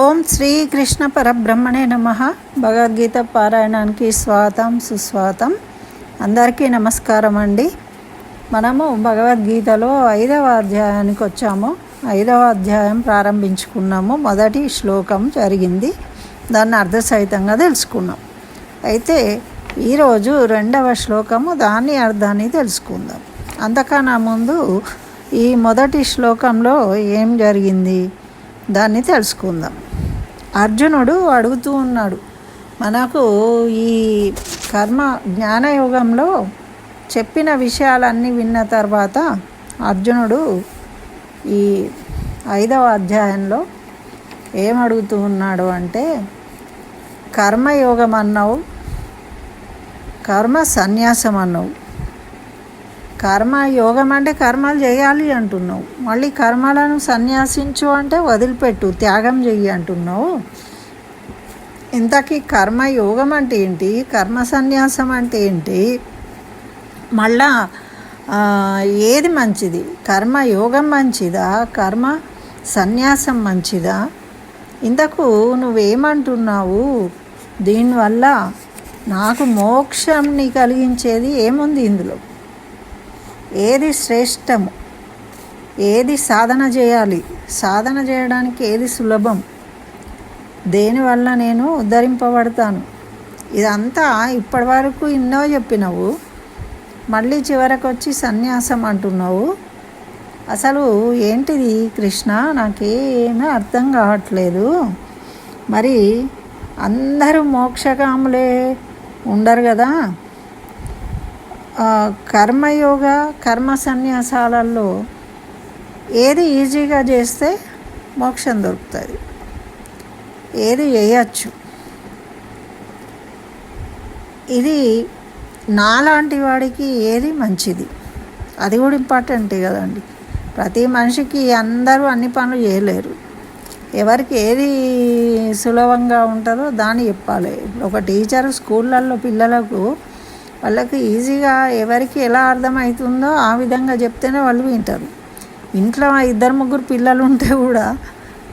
ఓం శ్రీకృష్ణ పరబ్రహ్మణే నమః. భగవద్గీత పారాయణానికి స్వాగతం సుస్వాగతం. అందరికీ నమస్కారం అండి. మనము భగవద్గీతలో 5వ అధ్యాయానికి వచ్చాము. 5వ అధ్యాయం ప్రారంభించుకున్నాము. మొదటి శ్లోకం జరిగింది, దాన్ని అర్థసహితంగా తెలుసుకున్నాం. అయితే ఈరోజు 2వ శ్లోకము, దాని అర్థాన్ని తెలుసుకుందాం. అంతకన్నా ముందు ఈ మొదటి శ్లోకంలో ఏం జరిగింది దాన్ని తెలుసుకుందాం. అర్జునుడు అడుగుతూ ఉన్నాడు, మనకు ఈ కర్మ జ్ఞానయోగంలో చెప్పిన విషయాలన్నీ విన్న తర్వాత అర్జునుడు ఈ 5వ అధ్యాయంలో ఏమడుగుతూ ఉన్నాడు అంటే, కర్మయోగం అన్నావు, కర్మ సన్యాసం అన్నావు. కర్మయోగం అంటే కర్మలు చేయాలి అంటున్నావు, మళ్ళీ కర్మలను సన్యాసించు అంటే వదిలిపెట్టు, త్యాగం చెయ్యి అంటున్నావు. ఇంతకీ కర్మయోగం అంటే ఏంటి, కర్మ సన్యాసం అంటే ఏంటి, మళ్ళా ఏది మంచిది, కర్మయోగం మంచిదా, కర్మ సన్యాసం మంచిదా? ఇంతకు నువ్వేమంటున్నావు? దీనివల్ల నాకు మోక్షంని కలిగించేది ఏముంది? ఇందులో ఏది శ్రేష్టము, ఏది సాధన చేయాలి, సాధన చేయడానికి ఏది సులభం, దేనివల్ల నేను ఉద్ధరింపబడతాను? ఇదంతా ఇప్పటి వరకు ఎన్నో చెప్పినావు, మళ్ళీ చివరకు వచ్చి సన్యాసం అంటున్నావు. అసలు ఏంటిది కృష్ణ? నాకేమీ అర్థం కావట్లేదు. మరి అందరూ మోక్షకాములే ఉండరు కదా. కర్మయోగ కర్మ సన్యాసాలలో ఏది ఈజీగా చేస్తే మోక్షం దొరుకుతుంది, ఏది చేయచ్చు? ఇది నాలాంటి వాడికి ఏది మంచిది? అది కూడా ఇంపార్టెంటే కదండి. ప్రతి మనిషికి అందరూ అన్ని పనులు చేయలేరు. ఎవరికి ఏది సులభంగా ఉంటుందో దాన్ని చెప్పాలి. ఒక టీచరు స్కూళ్ళల్లో పిల్లలకు వాళ్ళకి ఈజీగా ఎవరికి ఎలా అర్థమవుతుందో ఆ విధంగా చెప్తేనే వాళ్ళు వింటారు. ఇంట్లో 2-3 పిల్లలు ఉంటే కూడా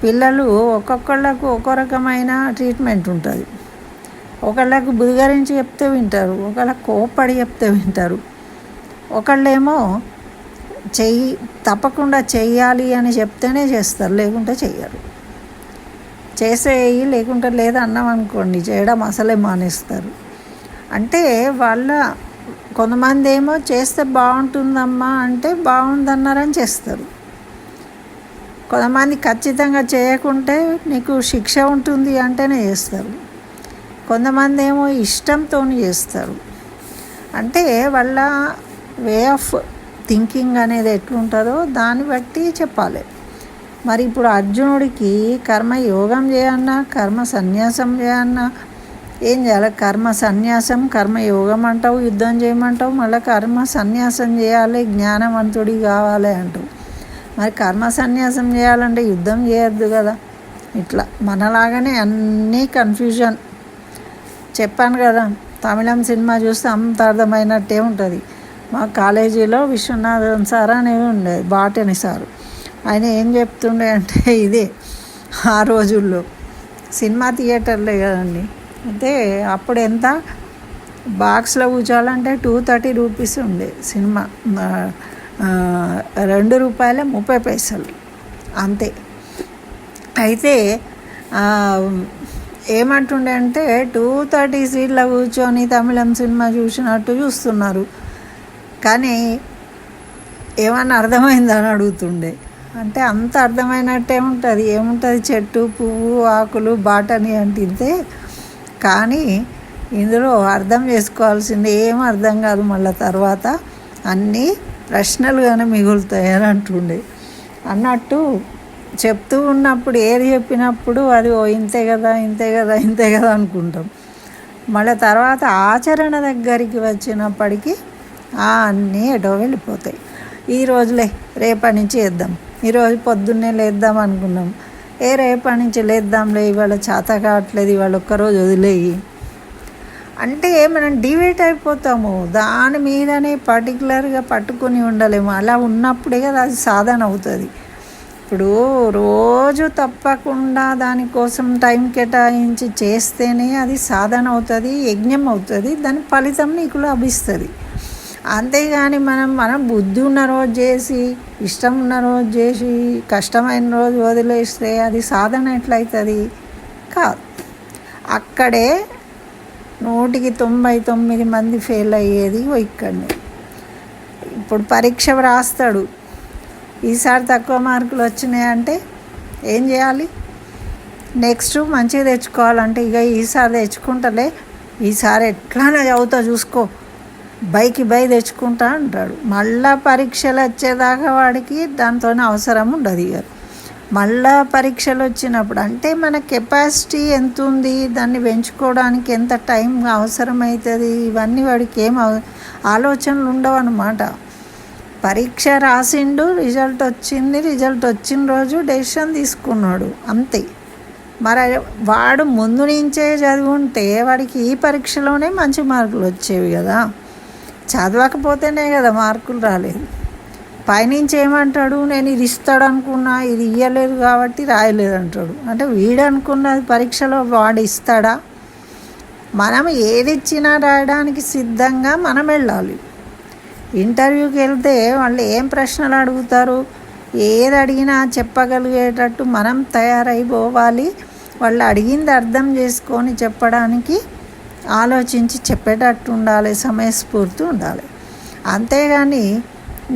పిల్లలు ఒక్కొక్కళ్ళకు ఒక్కో రకమైన ట్రీట్మెంట్ ఉంటుంది. ఒకళ్ళకు బుదిగరించి చెప్తే వింటారు, ఒకళ్ళకు కోప్పడి చెప్తే వింటారు, ఒకళ్ళేమో తప్పకుండా చెయ్యాలి అని చెప్తేనే చేస్తారు, లేకుంటే చెయ్యరు. చేసేయి లేకుంటే లేదు అన్నాం అనుకోండి, చేయడం అసలే మానేస్తారు. అంటే కొంతమంది ఏమో చేస్తే బాగుంటుందమ్మా అంటే బాగుందన్నారని చేస్తారు. కొంతమంది ఖచ్చితంగా చేయకుంటే నీకు శిక్ష ఉంటుంది అంటేనే చేస్తారు. కొంతమంది ఏమో ఇష్టంతో చేస్తారు. అంటే వాళ్ళ వే ఆఫ్ థింకింగ్ అనేది ఎట్లుంటుందో దాన్ని బట్టి చెప్పాలి. మరి ఇప్పుడు అర్జునుడికి కర్మ యోగం చేయన్నా, కర్మ సన్యాసం చేయన్నా ఏం చేయాలి? కర్మ సన్యాసం, కర్మయోగం అంటావు, యుద్ధం చేయమంటావు, మళ్ళీ కర్మ సన్యాసం చేయాలి, జ్ఞానవంతుడి కావాలి అంటావు. మరి కర్మ సన్యాసం చేయాలంటే యుద్ధం చేయొద్దు కదా. ఇట్లా మనలాగానే అన్నీ కన్ఫ్యూజన్. చెప్పాను కదా, తమిళం సినిమా చూస్తే అంత అర్థమైనట్టే ఉంటుంది. మా కాలేజీలో విశ్వనాథన్ సార్ అనేవి ఉండేది, బాటని సారు. ఆయన ఏం చెప్తుండే అంటే ఇదే, ఆ రోజుల్లో సినిమా థియేటర్లే కదండి. అయితే అప్పుడు ఎంత బాక్స్లో కూర్చోవాలంటే 230 రూపీస్ ఉండే సినిమా, ₹2.30 అంతే. అయితే ఏమంటుండే అంటే 230 సీట్లో కూర్చొని తమిళం సినిమా చూసినట్టు చూస్తున్నారు, కానీ ఏమన్నా అర్థమైందని అడుగుతుండే. అంటే అంత అర్థమైనట్టే ఉంటుంది. ఏముంటుంది, చెట్టు పువ్వు ఆకులు బాటని అంటితే, కానీ ఇందులో అర్థం చేసుకోవాల్సింది ఏం అర్థం కాదు. మళ్ళీ తర్వాత అన్నీ ప్రశ్నలుగానే మిగులుతాయని అంటుండే. అన్నట్టు చెప్తూ ఉన్నప్పుడు ఏది చెప్పినప్పుడు అది ఇంతే కదా ఇంతే కదా ఇంతే కదా అనుకుంటాం. మళ్ళీ తర్వాత ఆచరణ దగ్గరికి వచ్చినప్పటికీ అన్నీ ఎటో వెళ్ళిపోతాయి. ఈ రోజులే రేపటి నుంచి వేద్దాం, ఈరోజు పొద్దున్నే లేద్దాం అనుకున్నాం, రేపటి నుంచి లేద్దాంలే, ఇవాళ చేత కావట్లేదు, ఇవాళ ఒక్కరోజు వదిలేయి అంటే మనం డివేట్ అయిపోతాము. దాని మీదనే పర్టికులర్గా పట్టుకొని ఉండలేము. అలా ఉన్నప్పుడే కదా అది సాధన అవుతుంది. ఇప్పుడు రోజు తప్పకుండా దానికోసం టైం కేటాయించి చేస్తేనే అది సాధన అవుతుంది, యజ్ఞం అవుతుంది, దాని ఫలితం నీకు లభిస్తుంది. అంతేగాని మనం బుద్ధి ఉన్న రోజు చేసి, ఇష్టం ఉన్న రోజు చేసి, కష్టమైన రోజు వదిలేస్తే అది సాధన ఎట్లయితుంది? కాదు. అక్కడే 99 మంది ఫెయిల్ అయ్యేది ఇక్కడనే. ఇప్పుడు పరీక్ష రాస్తాడు, ఈసారి తక్కువ మార్కులు వచ్చినాయంటే ఏం చేయాలి? నెక్స్ట్ మంచిగా తెచ్చుకోవాలంటే ఇక ఈసారి తెచ్చుకుంటలే, ఈసారి ఎట్లానే చదువుతా చూసుకో, బైకి తెచ్చుకుంటా అంటాడు. మళ్ళా పరీక్షలు వచ్చేదాకా వాడికి దాంతో అవసరం ఉండదు. ఇక మళ్ళా పరీక్షలు వచ్చినప్పుడు అంటే మన కెపాసిటీ ఎంత ఉంది, దాన్ని పెంచుకోవడానికి ఎంత టైం అవసరమవుతుంది, ఇవన్నీ వాడికి ఆలోచనలు ఉండవు అన్నమాట. పరీక్ష రాసిండు, రిజల్ట్ వచ్చిన రోజు డెసిషన్ తీసుకున్నాడు, అంతే. మరి వాడు ముందు నుంచే చదువుంటే వాడికి ఈ పరీక్షలోనే మంచి మార్కులు వచ్చేవి కదా. చదవకపోతేనే కదా మార్కులు రాలేదు. పైనుంచి ఏమంటాడు, నేను ఇది ఇస్తాడు అనుకున్నా, ఇది ఇవ్వలేదు కాబట్టి రాయలేదు అంటాడు. అంటే వీడు అనుకున్నది పరీక్షలో వాడు ఇస్తాడా? మనం ఏది ఇచ్చినా రాయడానికి సిద్ధంగా మనం వెళ్ళాలి. ఇంటర్వ్యూకి వెళ్తే వాళ్ళు ఏం ప్రశ్నలు అడుగుతారు, ఏది అడిగినా చెప్పగలిగేటట్టు మనం తయారైపోవాలి. వాళ్ళు అడిగింది అర్థం చేసుకొని చెప్పడానికి ఆలోచించి చెప్పేటట్టు ఉండాలి, సమయస్ఫూర్తి ఉండాలి. అంతేగాని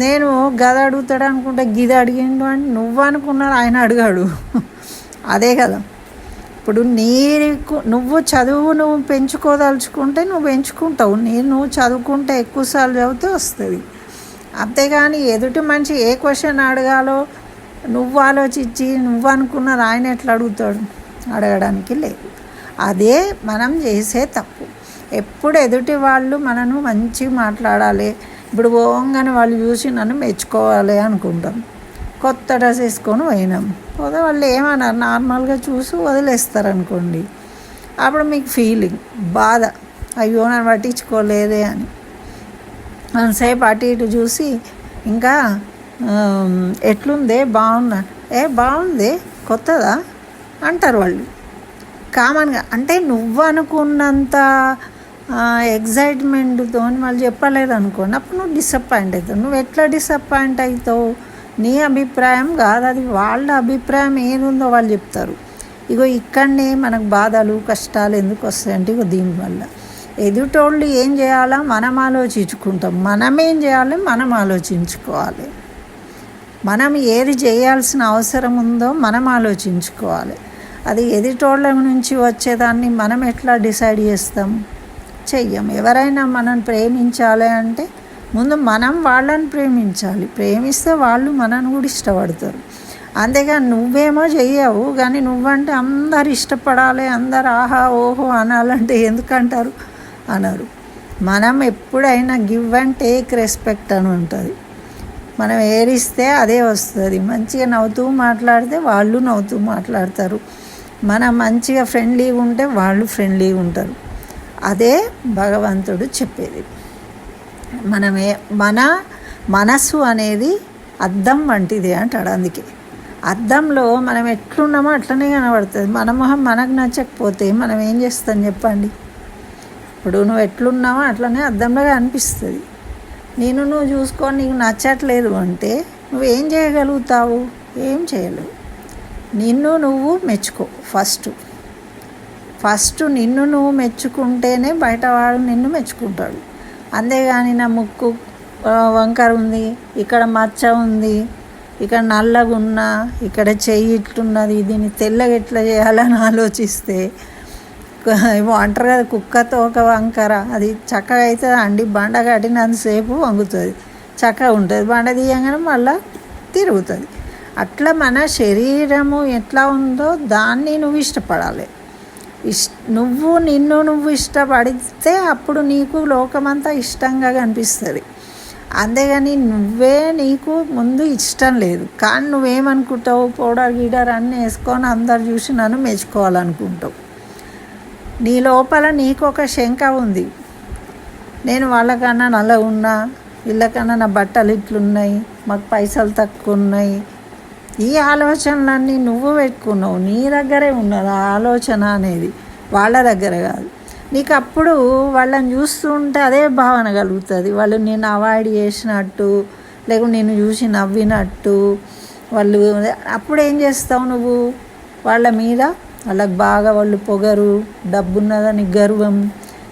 నేను గద అడుగుతాడు అనుకుంటే గిది అడిగిండు అని నువ్వు అనుకున్నారు, ఆయన అడిగాడు. అదే కదా. ఇప్పుడు నువ్వు నువ్వు పెంచుకోదలుచుకుంటే నువ్వు పెంచుకుంటావు. నువ్వు చదువుకుంటే ఎక్కువసార్లు చదివితే వస్తుంది. అంతేగాని ఎదుటి మనిషి ఏ క్వశ్చన్ అడగాలో నువ్వు ఆలోచించి నువ్వు అనుకున్నారు ఆయన ఎట్లా అడుగుతాడు? అడగడానికి లేదు. అదే మనం చేసే తప్పు. ఎప్పుడు ఎదుటి వాళ్ళు మనను మంచిగా మాట్లాడాలి. ఇప్పుడు పోగానే వాళ్ళు చూసి నన్ను మెచ్చుకోవాలి అనుకుంటాం. కొత్త డ్రెస్ వేసుకొని పోయినాం, పోతే వాళ్ళు ఏమన్నారు, నార్మల్గా చూసి వదిలేస్తారు అనుకోండి. అప్పుడు మీకు ఫీలింగ్, బాధ, అయ్యో నన్ను పట్టించుకోలేదే అని. అంతసేపు అటు ఇటు చూసి ఇంకా ఎట్లుందే, బాగున్నా, బాగుంది, కొత్తదా అంటారు వాళ్ళు కామన్గా. అంటే నువ్వు అనుకున్నంత ఎగ్జైట్మెంట్తో వాళ్ళు చెప్పలేదు అనుకోండి, అప్పుడు నువ్వు డిసప్పాయింట్ అవుతావు. నువ్వు ఎట్లా డిసప్పాయింట్ అవుతావు? నీ అభిప్రాయం కాదు అది, వాళ్ళ అభిప్రాయం ఏదుందో వాళ్ళు చెప్తారు. ఇగో ఇక్కడనే మనకు బాధలు కష్టాలు ఎందుకు వస్తాయంటే ఇగో దీనివల్ల ఎదుటోళ్ళు ఏం చేయాలా మనం ఆలోచించుకుంటాం, మనం ఏం చేయాలి మనం ఆలోచించుకోవాలి. మనం ఏది చేయాల్సిన అవసరం ఉందో మనం ఆలోచించుకోవాలి. అది ఎదుటోళ్ళ నుంచి వచ్చేదాన్ని మనం ఎట్లా డిసైడ్ చేస్తాం? చెయ్యం. ఎవరైనా మనం ప్రేమించాలి అంటే ముందు మనం వాళ్ళని ప్రేమించాలి. ప్రేమిస్తే వాళ్ళు మనని కూడా ఇష్టపడతారు. అంతేగాని నువ్వేమో చెయ్యవు, కానీ నువ్వంటే అందరు ఇష్టపడాలి, అందరు ఆహా ఓహో అనాలంటే ఎందుకంటారు? అనరు. మనం ఎప్పుడైనా గివ్ అండ్ టేక్ రెస్పెక్ట్ అని ఉంటుంది. మనం ఏరిస్తే అదే వస్తుంది. మంచిగా నవ్వుతూ మాట్లాడితే వాళ్ళు నవ్వుతూ మాట్లాడతారు. మనం మంచిగా ఫ్రెండ్లీగా ఉంటే వాళ్ళు ఫ్రెండ్లీగా ఉంటారు. అదే భగవంతుడు చెప్పేది. మన మనసు అనేది అద్దం వంటిది అంటాడు. అందుకే అద్దంలో మనం ఎట్లున్నామో అట్లనే కనబడుతుంది. మన మొహం మనకు నచ్చకపోతే మనం ఏం చేస్తాం చెప్పండి? ఇప్పుడు నువ్వు ఎట్లున్నావో అట్లనే అద్దంలో అనిపిస్తుంది. నువ్వు చూసుకొని నీకు నచ్చట్లేదు అంటే నువ్వేం చేయగలుగుతావు? ఏం చేయలేవు. నువ్వు మెచ్చుకో. ఫస్ట్ నిన్ను నువ్వు మెచ్చుకుంటేనే బయటవాడు నిన్ను మెచ్చుకుంటాడు. అంతేగాని నా ముక్కు వంకర ఉంది, ఇక్కడ మచ్చ ఉంది, ఇక్కడ నల్లగా ఉన్నా, ఇక్కడ చెయ్యి ఇట్లున్నది, దీన్ని తెల్లగా ఎట్లా చేయాలని ఆలోచిస్తే ఏమో అంటారు కదా, కుక్కతో ఒక వంకర, అది చక్కగా అవుతుంది అండి. బండ కట్టినంతసేపు వంగుతుంది, చక్కగా ఉంటుంది. బండ తీయగానే మళ్ళీ తిరుగుతుంది. అట్లా మన శరీరము ఎట్లా ఉందో దాన్ని నువ్వు ఇష్టపడాలి. నువ్వు ఇష్టపడితే అప్పుడు నీకు లోకమంతా ఇష్టంగా కనిపిస్తుంది. అంతేగాని నీకు ముందు ఇష్టం లేదు, కానీ నువ్వేమనుకుంటావు? పౌడర్ గీడర్ అన్నీ వేసుకొని అందరు చూసి నన్ను మెచ్చుకోవాలనుకుంటావు. నీ లోపల నీకు ఒక శంక ఉంది, నేను వాళ్ళకన్నా నల్లగా ఉన్నా, వీళ్ళకన్నా నా బట్టలు ఇట్లున్నాయి, మాకు పైసలు తక్కువ ఉన్నాయి, ఈ ఆలోచనలన్నీ నువ్వు పెట్టుకున్నావు, నీ దగ్గరే ఉన్నది ఆ ఆలోచన అనేది, వాళ్ళ దగ్గర కాదు. నీకు అప్పుడు వాళ్ళని చూస్తుంటే అదే భావన కలుగుతుంది, వాళ్ళు నేను అవాయిడ్ చేసినట్టు, లేకుంటే నేను చూసి నవ్వినట్టు. వాళ్ళు అప్పుడు ఏం చేస్తావు నువ్వు వాళ్ళ మీద, వాళ్ళకి బాగా వాళ్ళు పొగరు, డబ్బున్నదని గర్వం,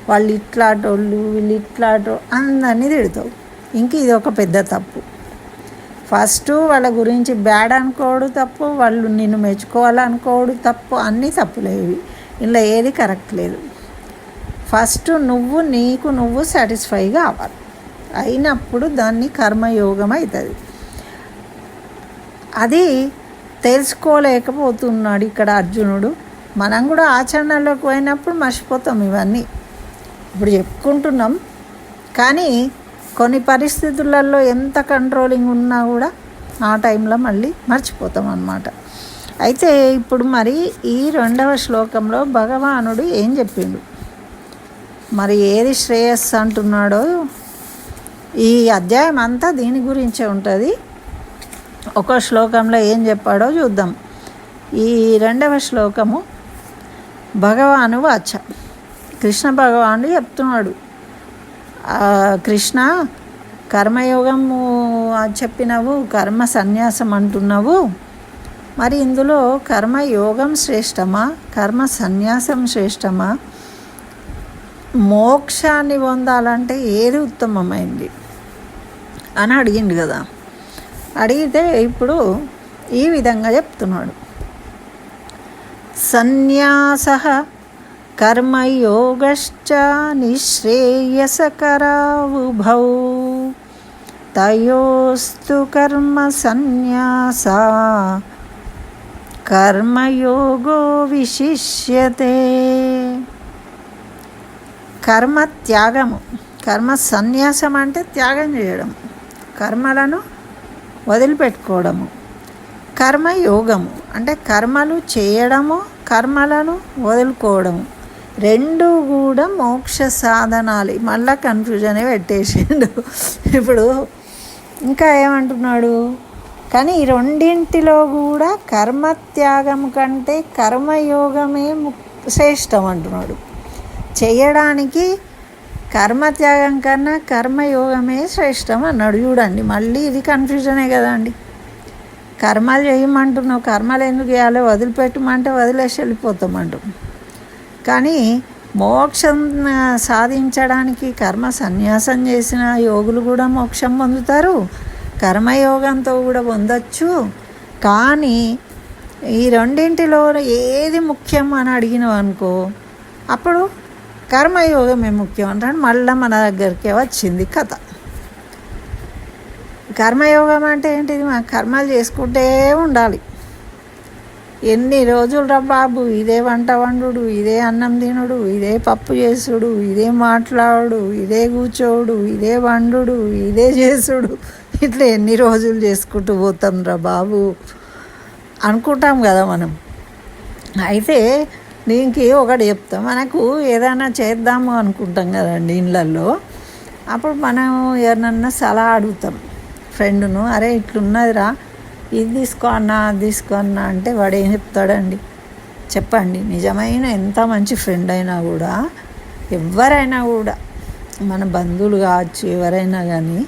వాళ్ళు ఇట్లాటోళ్ళు వీళ్ళు ఇట్లాటో అందరినీ తిడతావు. ఇంక ఇది ఒక పెద్ద తప్పు. ఫస్ట్ వాళ్ళ గురించి బ్యాడ్ అనుకోవడం తప్పు, వాళ్ళు నిన్ను మెచ్చుకోవాలనుకోవడం తప్పు, అన్నీ తప్పులేవి. ఇలా ఏది కరెక్ట్ లేదు. ఫస్ట్ నీకు నువ్వు సాటిస్ఫై కావాలి, అయినప్పుడు దాన్ని కర్మయోగం అవుతుంది. అది తెలుసుకోలేకపోతున్నాడు ఇక్కడ అర్జునుడు. మనం కూడా ఆచరణలోకి పోయినప్పుడు మర్చిపోతాం ఇవన్నీ. ఇప్పుడు చెప్పుకుంటున్నాం, కానీ కొన్ని పరిస్థితులలో ఎంత కంట్రోలింగ్ ఉన్నా కూడా ఆ టైంలో మళ్ళీ మర్చిపోతాం అన్నమాట. అయితే ఇప్పుడు మరి ఈ 2వ శ్లోకంలో భగవానుడు ఏం చెప్పిండు, మరి ఏది శ్రేయస్సు అంటున్నాడో, ఈ అధ్యాయం అంతా దీని గురించే ఉంటుంది. ఒక శ్లోకంలో ఏం చెప్పాడో చూద్దాం. ఈ 2వ శ్లోకము భగవాను వాచ, కృష్ణ భగవానుడు చెప్తున్నాడు. కృష్ణ, కర్మయోగము చెప్పినవు, కర్మ సన్యాసం అంటున్నావు, మరి ఇందులో కర్మయోగం శ్రేష్టమా, కర్మ సన్యాసం శ్రేష్టమా, మోక్షాన్ని పొందాలంటే ఏది ఉత్తమమైంది అని అడిగిండు కదా. అడిగితే ఇప్పుడు ఈ విధంగా చెప్తున్నాడు. సన్యాసః కర్మయోగశ్చ నిశ్రేయసకరావుభౌ తయోస్తు కర్మ సన్యాసా కర్మయోగో విశిష్యతే. కర్మ త్యాగము, కర్మ సన్యాసం అంటే త్యాగం చేయడం, కర్మలను వదిలిపెట్టుకోవడము. కర్మయోగము అంటే కర్మలు చేయడము, కర్మలను వదులుకోవడము, రెండు కూడా మోక్ష సాధనాలు. మళ్ళీ కన్ఫ్యూజనే పెట్టేసిండు. ఇప్పుడు ఇంకా ఏమంటున్నాడు, కానీ ఈ రెండింటిలో కూడా కర్మత్యాగం కంటే కర్మయోగమే శ్రేష్టం అంటున్నాడు. చేయడానికి కర్మత్యాగం కన్నా కర్మయోగమే శ్రేష్టం అన్నాడు. చూడండి, మళ్ళీ ఇది కన్ఫ్యూజనే కదండి. కర్మలు చేయమంటున్నావు, కర్మలు ఎందుకు చేయాలో, వదిలిపెట్టమంటే వదిలేసి వెళ్ళిపోతామంటున్నావు. కానీ మోక్షం సాధించడానికి కర్మ సన్యాసం చేసిన యోగులు కూడా మోక్షం పొందుతారు, కర్మయోగంతో కూడా పొందొచ్చు. కానీ ఈ రెండింటిలో ఏది ముఖ్యం అని అడిగినావు అనుకో, అప్పుడు కర్మయోగమే ముఖ్యం అంటాడు. మళ్ళీ మన దగ్గరికే వచ్చింది కథ. కర్మయోగం అంటే ఏంటిది, మన కర్మలు చేసుకుంటే ఉండాలి. ఎన్ని రోజులు రా బాబు, ఇదే వంట వండుడు, ఇదే అన్నం తినుడు, ఇదే పప్పు చేసుడు, ఇదే మాట్లాడు, ఇదే కూర్చోడు, ఇదే వండుడు, ఇదే చేసుడు, ఇట్లా ఎన్ని రోజులు చేసుకుంటూ పోతాం రా బాబు అనుకుంటాం కదా మనం. అయితే దీనికి ఒకటి చెప్తాం, మనకు ఏదైనా చేద్దాము అనుకుంటాం కదండి ఇళ్ళల్లో. అప్పుడు మనం ఎవరినన్నా సలహా అడుగుతాం ఫ్రెండ్ను, అరే ఇట్లున్నదిరా, ఇది తీసుకో అన్నా, అది తీసుకో అన్నా అంటే వాడు ఏం చెప్తాడండి చెప్పండి. నిజమైన ఎంత మంచి ఫ్రెండ్ అయినా కూడా, ఎవరైనా కూడా, మన బంధువులు కావచ్చు, ఎవరైనా కానీ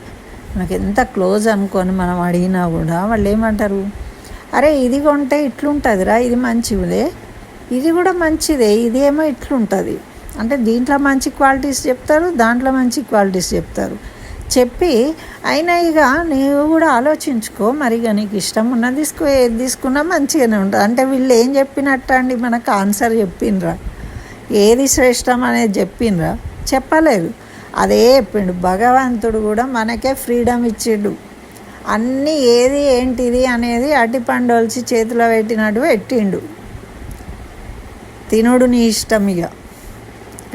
మనకు ఎంత క్లోజ్ అనుకొని మనం అడిగినా కూడా వాళ్ళు ఏమంటారు, అరే ఇది కొంటే ఇట్లుంటుందిరా, ఇది మంచిదే, ఇది కూడా మంచిదే, ఇదేమో ఇట్లుంటుంది అంటే దీంట్లో మంచి క్వాలిటీస్ చెప్తారు, దాంట్లో మంచి క్వాలిటీస్ చెప్తారు. చెప్పి అయినా ఇక నీవు కూడా ఆలోచించుకో, మరి ఇక నీకు ఇష్టం ఉన్నది తీసుకో, ఏది తీసుకున్నా మంచిగానే ఉంటుంది అంటే వీళ్ళు ఏం చెప్పినట్టు అండి, మనకు ఆన్సర్ చెప్పిండ్రా, ఏది శ్రేష్టం అనేది చెప్పిండ్రా, చెప్పలేదు. అదే చెప్పిండు భగవంతుడు కూడా, మనకే ఫ్రీడమ్ ఇచ్చిండు. అన్నీ ఏది ఏంటిది అనేది అటిపండు ఒలిచి చేతిలో పెట్టినట్టు పెట్టిండు. తినుడు నీ ఇష్టం, ఇక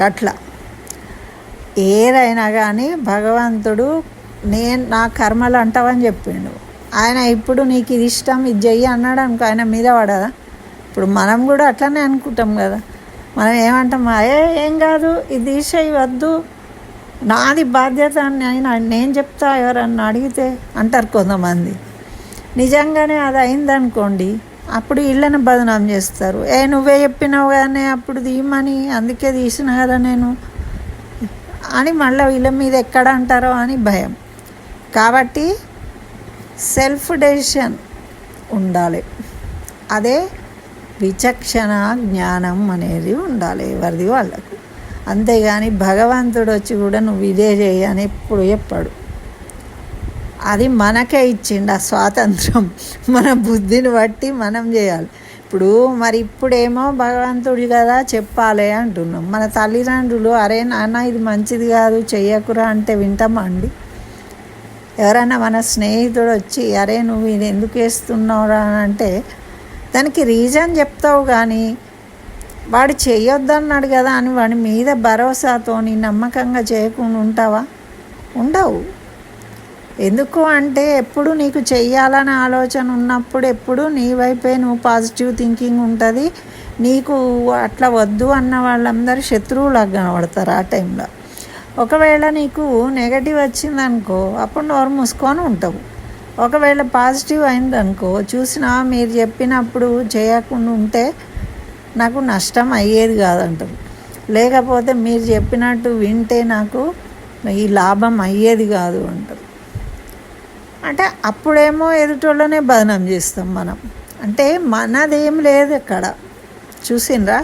అట్లా ఏదైనా కానీ భగవంతుడు నా కర్మలు అంటావని చెప్పిండు. ఆయన ఇప్పుడు నీకు ఇది ఇష్టం, ఇది చెయ్యి అన్నాడు అనుకో, ఆయన మీద పడదా? ఇప్పుడు మనం కూడా అట్లనే అనుకుంటాం కదా. మనం ఏమంటాం, ఏం కాదు, ఇది తీసేయి, వద్దు, నాది బాధ్యత అని నేను చెప్తా ఎవరన్నా అడిగితే అంటారు కొంతమంది. నిజంగానే అది అయిందనుకోండి, అప్పుడు వీళ్ళని బదనాం చేస్తారు. నువ్వే చెప్పినావు కానీ అప్పుడు తీయమని, అందుకే తీసిన కదా నేను అని మళ్ళీ వీళ్ళ మీద ఎక్కడ అంటారో అని భయం. కాబట్టి సెల్ఫ్ డెసిషన్ ఉండాలి. అదే విచక్షణ జ్ఞానం అనేది ఉండాలి ఎవరిది వాళ్ళకు. అంతేగాని భగవంతుడు వచ్చి కూడా నువ్వు ఇదే చేయి అని ఎప్పుడు చెప్పాడు. అది మనకే ఇచ్చిండు ఆ స్వాతంత్రం. మన బుద్ధిని బట్టి మనం చేయాలి. ఇప్పుడేమో భగవంతుడి కదా చెప్పాలి అంటున్నాం. మన తల్లిదండ్రులు అరే నాన్న ఇది మంచిది కాదు చెయ్యకురా అంటే వింటామా అండి? ఎవరైనా మన స్నేహితుడు వచ్చి అరే నువ్వు ఇది ఎందుకు వేస్తున్నావురా అని అంటే దానికి రీజన్ చెప్తావు, కానీ వాడు చేయొద్దన్నాడు కదా అని వాడి మీద భరోసాతోని నమ్మకంగా చేయకుండా ఉంటావా? ఉండవు. ఎందుకు అంటే ఎప్పుడు నీకు చెయ్యాలనే ఆలోచన ఉన్నప్పుడు ఎప్పుడు నీ వైపే నువ్వు పాజిటివ్ థింకింగ్ ఉంటుంది. నీకు అట్లా వద్దు అన్న వాళ్ళందరూ శత్రువులాగా కనబడతారు ఆ టైంలో. ఒకవేళ నీకు నెగటివ్ వచ్చిందనుకో అప్పుడు నోరు మూసుకొని ఉంటావు. ఒకవేళ పాజిటివ్ అయిందనుకో, చూసినా మీరు చెప్పినప్పుడు చేయకుండా ఉంటే నాకు నష్టం అయ్యేది కాదంటారు. లేకపోతే మీరు చెప్పినట్టు వింటే నాకు ఈ లాభం అయ్యేది కాదు అంటారు. అంటే అప్పుడేమో ఎదుటోళ్ళనే బదనాం చేస్తాం మనం. అంటే మనదేం లేదు అక్కడ. చూసిండ్రా,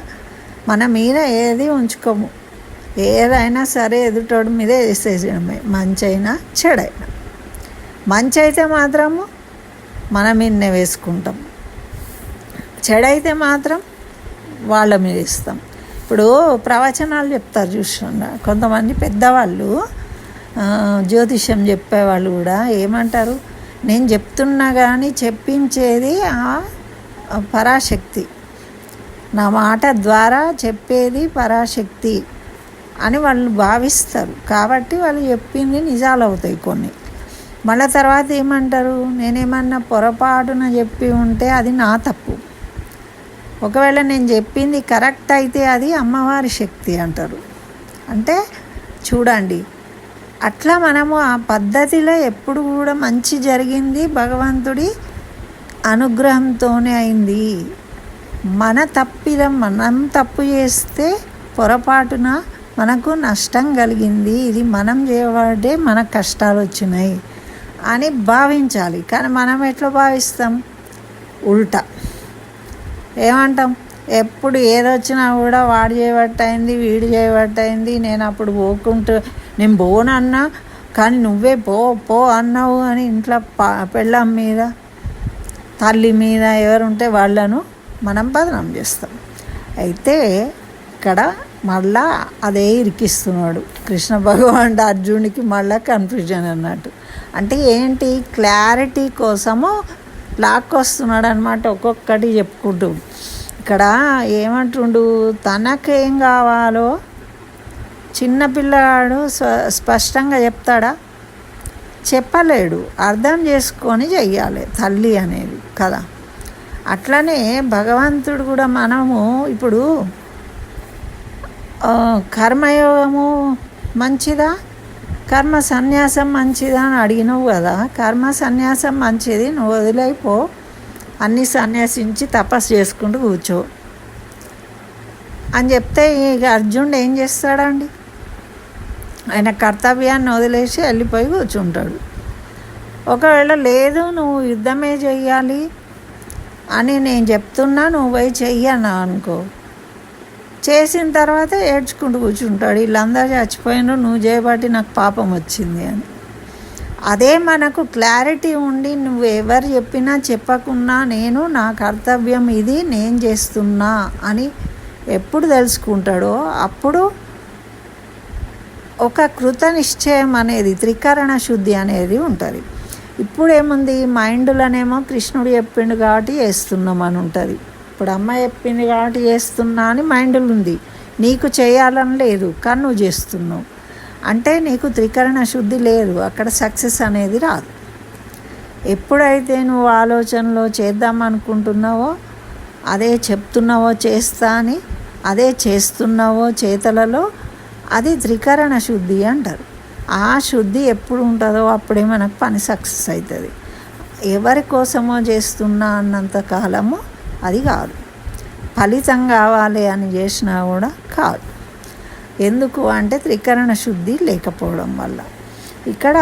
మన మీద ఏది ఉంచుకోము. ఏదైనా సరే ఎదుటోడి మీదే వేసేయడమే, మంచైనా చెడైనా. మంచి అయితే మాత్రము మన మీదనే వేసుకుంటాం, చెడైతే మాత్రం వాళ్ళ మీద ఇస్తాం. ఇప్పుడు ప్రవచనాలు చెప్తారు చూసిన కొంతమంది పెద్దవాళ్ళు, జ్యోతిష్యం చెప్పేవాళ్ళు కూడా ఏమంటారు, నేను చెప్తున్నా కానీ చెప్పించేది ఆ పరాశక్తి, నా మాట ద్వారా చెప్పేది పరాశక్తి అని వాళ్ళు భావిస్తారు. కాబట్టి వాళ్ళు చెప్పింది నిజాలు అవుతాయి కొన్ని. మళ్ళీ తర్వాత ఏమంటారు, నేనేమన్నా పొరపాటున చెప్పి ఉంటే అది నా తప్పు, ఒకవేళ నేను చెప్పింది కరెక్ట్ అయితే అది అమ్మవారి శక్తి అంటారు. అంటే చూడండి, అట్లా మనము ఆ పద్ధతిలో ఎప్పుడు కూడా మంచి జరిగింది భగవంతుడి అనుగ్రహంతోనే అయింది. మన తప్పిదం, మనం తప్పు చేస్తే పొరపాటున మనకు నష్టం కలిగింది, ఇది మనం చేయబడే మనకు కష్టాలు వచ్చినాయి అని భావించాలి. కానీ మనం ఎట్లా భావిస్తాం? ఉల్టా ఏమంటాం, ఎప్పుడు ఏదొచ్చినా కూడా వాడు చేయబట్టయింది, వీడు చేయబట్టయింది, నేను అప్పుడు నేను పోనన్నా కానీ నువ్వే పో అన్నావు అని ఇంట్లో పెళ్ళాం మీద, తల్లి మీద ఎవరుంటే వాళ్ళను మనం బదనాం చేస్తాం. అయితే ఇక్కడ మళ్ళా అదే ఇరికిస్తున్నాడు కృష్ణ భగవానుడు అర్జునుడికి. మళ్ళీ కన్ఫ్యూజన్ అన్నట్టు. అంటే ఏంటి, క్లారిటీ కోసము లాక్కొస్తున్నాడు అనమాట, ఒక్కొక్కటి చెప్పుకుంటూ. ఇక్కడ ఏమంటుండు, తనకేం కావాలో చిన్నపిల్లవాడు స్పష్టంగా చెప్తాడా? చెప్పలేడు. అర్థం చేసుకొని చెయ్యాలి తల్లి అనేది కదా. అట్లనే భగవంతుడు కూడా మనము ఇప్పుడు కర్మయోగము మంచిదా, కర్మ సన్యాసం మంచిదా అని అడిగినావు కదా. కర్మ సన్యాసం మంచిది, నువ్వు వదిలేపో, అన్నీ సన్యాసించి తపస్సు చేసుకుంటూ కూర్చో అని చెప్తే ఇక అర్జునుడు ఏం చేస్తాడండి? ఆయన కర్తవ్యాన్ని వదిలేసి వెళ్ళిపోయి కూర్చుంటాడు. ఒకవేళ లేదు నువ్వు యుద్ధమే చెయ్యాలి అని నేను చెప్తున్నా, నువ్వు పోయి చెయ్యనా అనుకో, చేసిన తర్వాత ఏడ్చుకుంటూ కూర్చుంటాడు, వీళ్ళందరూ చచ్చిపోయినారు, నువ్వు చేయబట్టి నాకు పాపం వచ్చింది అని. అదే మనకు క్లారిటీ ఉండి నువ్వు ఎవరు చెప్పినా చెప్పకున్నా నేను నా కర్తవ్యం ఇది, నేను చేస్తున్నా అని ఎప్పుడు తెలుసుకుంటాడో అప్పుడు ఒక కృత నిశ్చయం అనేది, త్రికరణ శుద్ధి అనేది ఉంటుంది. ఇప్పుడు ఏముంది, మైండ్లోనేమో కృష్ణుడు చెప్పిండు కాబట్టి చేస్తున్నాం అని ఉంటుంది. ఇప్పుడు అమ్మ చెప్పింది కాబట్టి చేస్తున్నా అని మైండ్లో ఉంది, నీకు చేయాలని లేదు కానీ నువ్వు చేస్తున్నావు. అంటే నీకు త్రికరణ శుద్ధి లేదు, అక్కడ సక్సెస్ అనేది రాదు. ఎప్పుడైతే నువ్వు ఆలోచనలో చేద్దామనుకుంటున్నావో, అదే చెప్తున్నావో చేస్తా అని, అదే చేస్తున్నావో చేతలలో, అది త్రికరణ శుద్ధి అంటారు. ఆ శుద్ధి ఎప్పుడు ఉంటుందో అప్పుడే మనకు పని సక్సెస్ అవుతుంది. ఎవరి కోసమో చేస్తున్నా అన్నంత కాలము అది కాదు. ఫలితం కావాలి అని చేసినా కూడా కాదు. ఎందుకు అంటే త్రికరణ శుద్ధి లేకపోవడం వల్ల. ఇక్కడ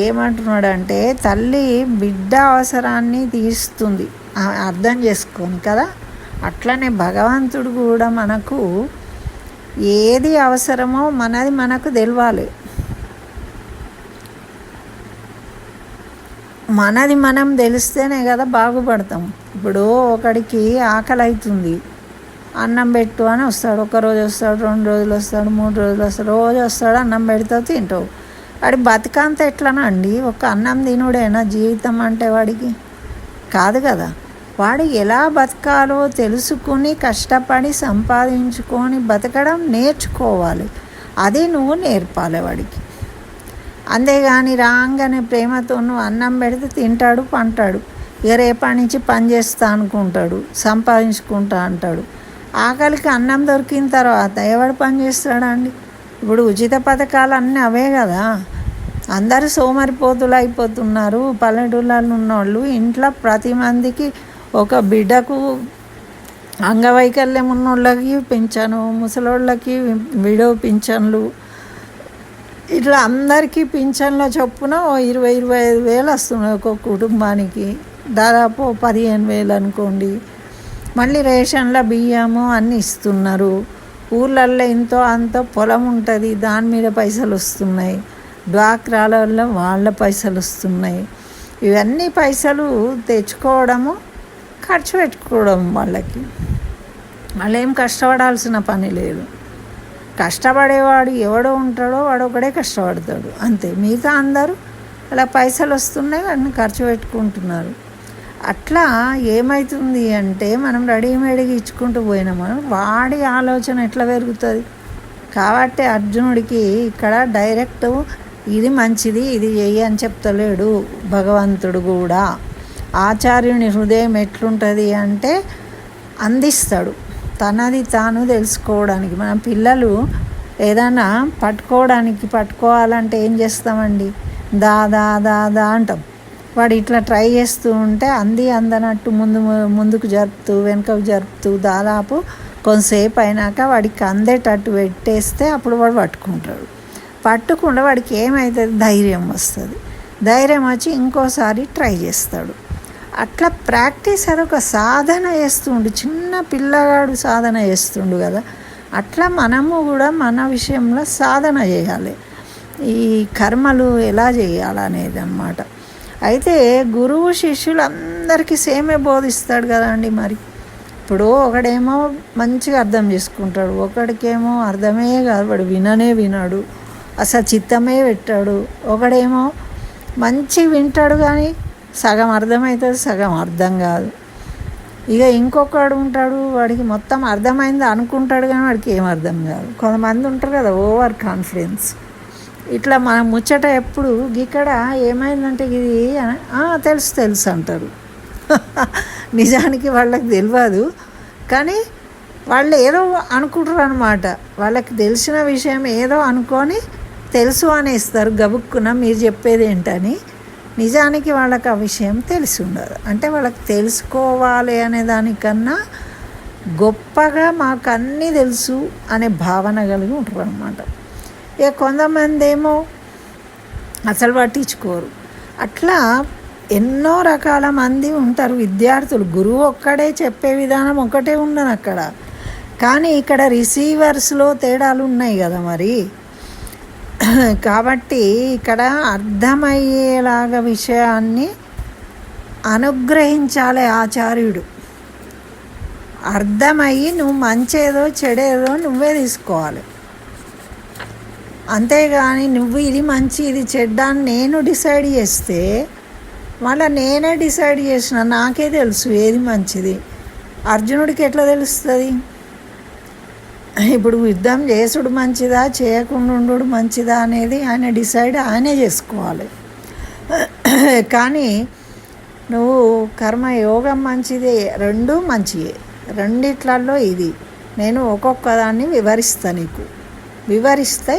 ఏమంటున్నాడంటే తల్లి బిడ్డ అవసరాన్ని తీరుస్తుంది, అర్థం చేసుకొని కదా. అట్లనే భగవంతుడు కూడా మనకు ఏది అవసరమో మనకు తెలవాలి. మనది మనం తెలిస్తేనే కదా బాగుపడతాం. ఇప్పుడు ఒకడికి ఆకలి అవుతుంది, అన్నం పెట్టు అని వస్తాడు. ఒకరోజు వస్తాడు, 2 రోజులు వస్తాడు, 3 రోజులు వస్తాడు, రోజు వస్తాడు, అన్నం పెడతావు, తింటావు. వాడి బతికంత ఎట్లనండి? ఒక అన్నం తినుడేనా జీవితం అంటే వాడికి? కాదు కదా. వాడు ఎలా బతకాలో తెలుసుకుని కష్టపడి సంపాదించుకొని బతకడం నేర్చుకోవాలి. అది నువ్వు నేర్పాలి వాడికి. అంతేగాని రాగానే ప్రేమతో నువ్వు అన్నం పెడితే తింటాడు, పంటాడు. ఇక రేపటి నుంచి పని చేస్తా అనుకుంటాడు, సంపాదించుకుంటా అంటాడు. ఆకలికి అన్నం దొరికిన తర్వాత ఎవడు పని చేస్తాడండి? ఇప్పుడు ఉచిత పథకాలు అన్నీ అవే కదా. అందరూ సోమరిపోతులు అయిపోతున్నారు. పల్లెటూళ్ళలో ఉన్నోళ్ళు ఇంట్లో ప్రతి మందికి ఒక బిడ్డకు అంగవైకల్యం ఉన్నోళ్ళకి పింఛను, ముసలోళ్ళకి విడో పింఛన్లు, ఇట్లా అందరికీ పింఛన్ల చొప్పున 20-25 వేలు వస్తున్నాయి ఒక్కొక్క కుటుంబానికి. దాదాపు 15,000 అనుకోండి. మళ్ళీ రేషన్ల బియ్యము అన్నీ ఇస్తున్నారు. ఊర్లల్లో ఎంతో అంత పొలం ఉంటుంది, దాని మీద పైసలు వస్తున్నాయి. డ్వాక్రాలలో వాళ్ళ పైసలు వస్తున్నాయి. ఇవన్నీ పైసలు తెచ్చుకోవడము, ఖర్చు పెట్టుకోవడం. వాళ్ళు ఏం కష్టపడాల్సిన పని లేదు. కష్టపడేవాడు ఎవడో ఉంటాడో వాడు ఒకడే కష్టపడతాడు అంతే. మిగతా అందరూ అలా పైసలు వస్తున్నాయి, అన్నీ ఖర్చు పెట్టుకుంటున్నారు. అట్లా ఏమవుతుంది అంటే మనం రెడీమేడ్గా ఇచ్చుకుంటూ పోయినాము, వాడి ఆలోచన ఎట్లా పెరుగుతుంది? కాబట్టి అర్జునుడికి ఇక్కడ డైరెక్ట్ ఇది మంచిది, ఇది చెయ్యి అని చెప్తలేడు భగవంతుడు కూడా. ఆచార్యుని హృదయం ఎట్లుంటుంది అంటే అందిస్తాడు, తనది తాను తెలుసుకోవడానికి. మన పిల్లలు ఏదైనా పట్టుకోవాలంటే ఏం చేస్తామండి? దా అంటాం. వాడు ఇట్లా ట్రై చేస్తూ ఉంటే అందనట్టు ముందుకు జరుపుతూ వెనుకకు జరుపుతూ దాదాపు కొంతసేపు అయినాక వాడికి అందేటట్టు పెట్టేస్తే అప్పుడు వాడు పట్టుకుండా వాడికి ఏమవుతుంది? ధైర్యం వస్తుంది. ధైర్యం వచ్చి ఇంకోసారి ట్రై చేస్తాడు. అట్లా ప్రాక్టీస్ అదొక సాధన చేస్తుండు. చిన్న పిల్లగాడు సాధన చేస్తుండు కదా. అట్లా మనము కూడా మన విషయంలో సాధన చేయాలి. ఈ కర్మలు ఎలా చేయాలనేది అన్నమాట. అయితే గురువు శిష్యులు అందరికీ సేమే బోధిస్తాడు కదండి. మరి ఇప్పుడు ఒకడేమో మంచిగా అర్థం చేసుకుంటాడు, ఒకడికేమో అర్థమే కాదు, వాడు వినడు, అసలు చిత్తమే పెట్టాడు. ఒకడేమో మంచి వింటాడు కానీ సగం అర్థమవుతుంది, సగం అర్థం కాదు. ఇక ఇంకొకడు ఉంటాడు, వాడికి మొత్తం అర్థమైంది అనుకుంటాడు కానీ వాడికి ఏం అర్థం కాదు. కొంతమంది ఉంటారు కదా ఓవర్ కాన్ఫిడెన్స్. ఇట్లా మన ముచ్చట ఎప్పుడు ఇక్కడ ఏమైందంటే ఇది తెలుసు అంటారు. నిజానికి వాళ్ళకి తెలియదు కానీ వాళ్ళు ఏదో అనుకుంటారు అనమాట. వాళ్ళకి తెలిసిన విషయం ఏదో అనుకొని తెలుసు అనేస్తారు గబుక్కున, మీరు చెప్పేది ఏంటని. నిజానికి వాళ్ళకి ఆ విషయం తెలిసి ఉండదు. అంటే వాళ్ళకి తెలుసుకోవాలి అనే దానికన్నా గొప్పగా మాకు అన్నీ తెలుసు అనే భావన కలిగి ఉంటారు అన్నమాట. ఇక కొంతమంది ఏమో అసలు పట్టించుకోరు. అట్లా ఎన్నో రకాల మంది ఉంటారు విద్యార్థులు. గురువు ఒక్కడే చెప్పే విధానం ఒకటే ఉన్నది అక్కడ. కానీ ఇక్కడ రిసీవర్స్లో తేడాలు ఉన్నాయి కదా మరి. కాబట్టి ఇక్కడ అర్థమయ్యేలాగా విషయాన్ని అనుగ్రహించాలి ఆచార్యుడు. అర్థమయ్యి నువ్వు మంచేదో చెడేదో నువ్వే తీసుకోవాలి. అంతేగాని నువ్వు ఇది మంచి ఇది చెడ్డ అని నేను డిసైడ్ చేస్తే మళ్ళీ నేనే డిసైడ్ చేసిన, నాకే తెలుసు ఏది మంచిది. అర్జునుడికి ఎట్లా తెలుస్తుంది? ఇప్పుడు యుద్ధం చేసుడు మంచిదా చేయకుండా ఉండు మంచిదా అనేది ఆయన డిసైడ్ ఆయనే చేసుకోవాలి. కానీ నువ్వు కర్మయోగం మంచిదే, రెండూ మంచియే, రెండిట్లలో ఇది నేను ఒక్కొక్క దాన్ని వివరిస్తా. నీకు వివరిస్తే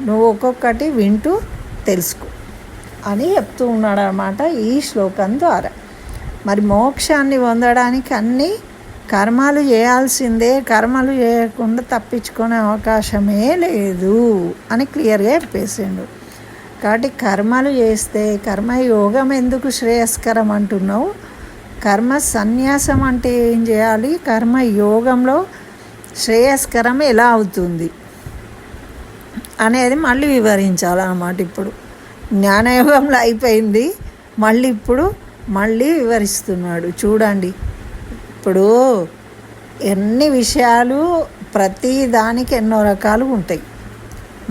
నువ్వు ఒక్కొక్కటి వింటూ తెలుసుకో. అని చెప్తూ ఉన్నాడు అన్నమాట ఈ శ్లోకం ద్వారా. మరి మోక్షాన్ని పొందడానికి అన్నీ కర్మలు చేయాల్సిందే, కర్మలు చేయకుండా తప్పించుకునే అవకాశమే లేదు అని క్లియర్గా చెప్పేసిండు. కాబట్టి కర్మలు చేస్తే కర్మయోగం ఎందుకు శ్రేయస్కరం అంటున్నావు? కర్మ సన్యాసం అంటే ఏం చేయాలి? కర్మయోగంలో శ్రేయస్కరం ఎలా అవుతుంది అనేది మళ్ళీ వివరించాలన్నమాట. ఇప్పుడు జ్ఞానయోగంలో అయిపోయింది, మళ్ళీ వివరిస్తున్నాడు. చూడండి, ఇప్పుడు ఎన్ని విషయాలు, ప్రతి దానికి ఎన్నో రకాలు ఉంటాయి.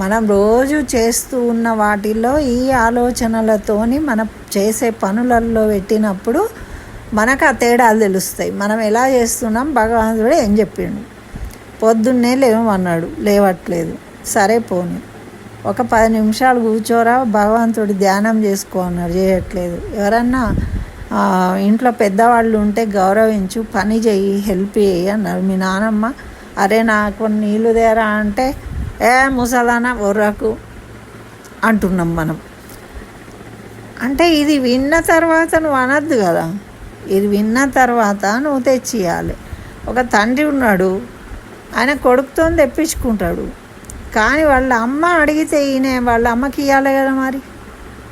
మనం రోజు చేస్తూ ఉన్న వాటిల్లో ఈ ఆలోచనలతోని మనం చేసే పనులలో పెట్టినప్పుడు మనకు ఆ తేడాలు తెలుస్తాయి. మనం ఎలా చేస్తున్నాం, భగవంతుడు ఏం చెప్పిండు. పొద్దున్నే లేవమన్నాడు, లేవట్లేదు, సరే పోనీ ఒక 10 నిమిషాలు కూర్చోరా, భగవంతుడి ధ్యానం చేసుకో అన్నాడు, చేయట్లేదు. ఎవరన్నా ఇంట్లో పెద్దవాళ్ళు ఉంటే గౌరవించు, పని చెయ్యి, హెల్ప్ చేయి అన్నారు. మీ నానమ్మ అరే నాకు నీళ్ళు తేరా అంటే ముసలానా ఒర్రకు అంటున్నాం మనం. అంటే ఇది విన్న తర్వాత నువ్వు అనద్దు కదా, ఇది విన్న తర్వాత నువ్వు తెచ్చియాలి. ఒక తండ్రి ఉన్నాడు, ఆయన కొడుకుతో తెప్పించుకుంటాడు, కానీ వాళ్ళ అమ్మ అడిగితే ఈయన వాళ్ళ అమ్మకి ఇవ్వాలి కదా. మరి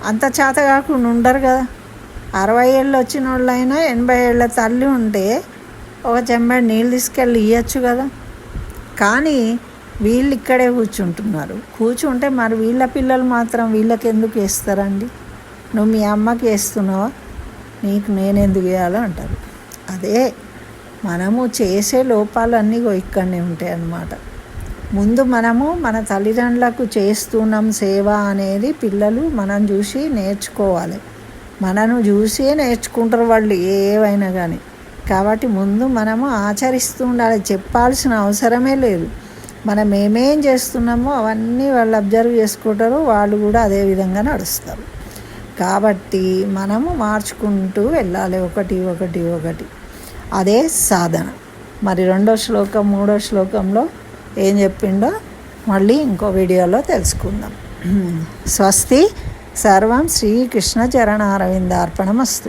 అంత చేత కాకుండా ఉండరు కదా. 60 ఏళ్ళు వచ్చిన వాళ్ళైనా 80 ఏళ్ళ తల్లి ఉంటే ఒక చెంబడి నీళ్ళు తీసుకెళ్ళి ఇవ్వచ్చు కదా. కానీ వీళ్ళు ఇక్కడే కూర్చుంటే మరి వీళ్ళ పిల్లలు మాత్రం వీళ్ళకి ఎందుకు వేస్తారండి? నువ్వు మీ అమ్మకి వేస్తున్నావా, నీకు నేనెందుకు వేయాలో అంటారు. అదే మనము చేసే లోపాలన్నీ ఇక్కడనే ఉంటాయి అన్నమాట. ముందు మనము మన తల్లిదండ్రులకు చేస్తున్నాం సేవ అనేది పిల్లలు మనం చూసి నేర్చుకోవాలి. మనను చూసే నేర్చుకుంటారు వాళ్ళు ఏవైనా కానీ. కాబట్టి ముందు మనము ఆచరిస్తూ ఉండాలి, చెప్పాల్సిన అవసరమే లేదు. మనం ఏమేం చేస్తున్నామో అవన్నీ వాళ్ళు అబ్జర్వ్ చేసుకుంటారు, వాళ్ళు కూడా అదే విధంగా నడుస్తారు. కాబట్టి మనము మార్చుకుంటూ వెళ్ళాలి, ఒకటి. అదే సాధన. మరి 2వ శ్లోకం 3వ శ్లోకంలో ఏం చెప్పిండో మళ్ళీ ఇంకో వీడియోలో తెలుసుకుందాం. స్వస్తి. సర్వం శ్రీకృష్ణ చరణారవిందార్పణమస్తు.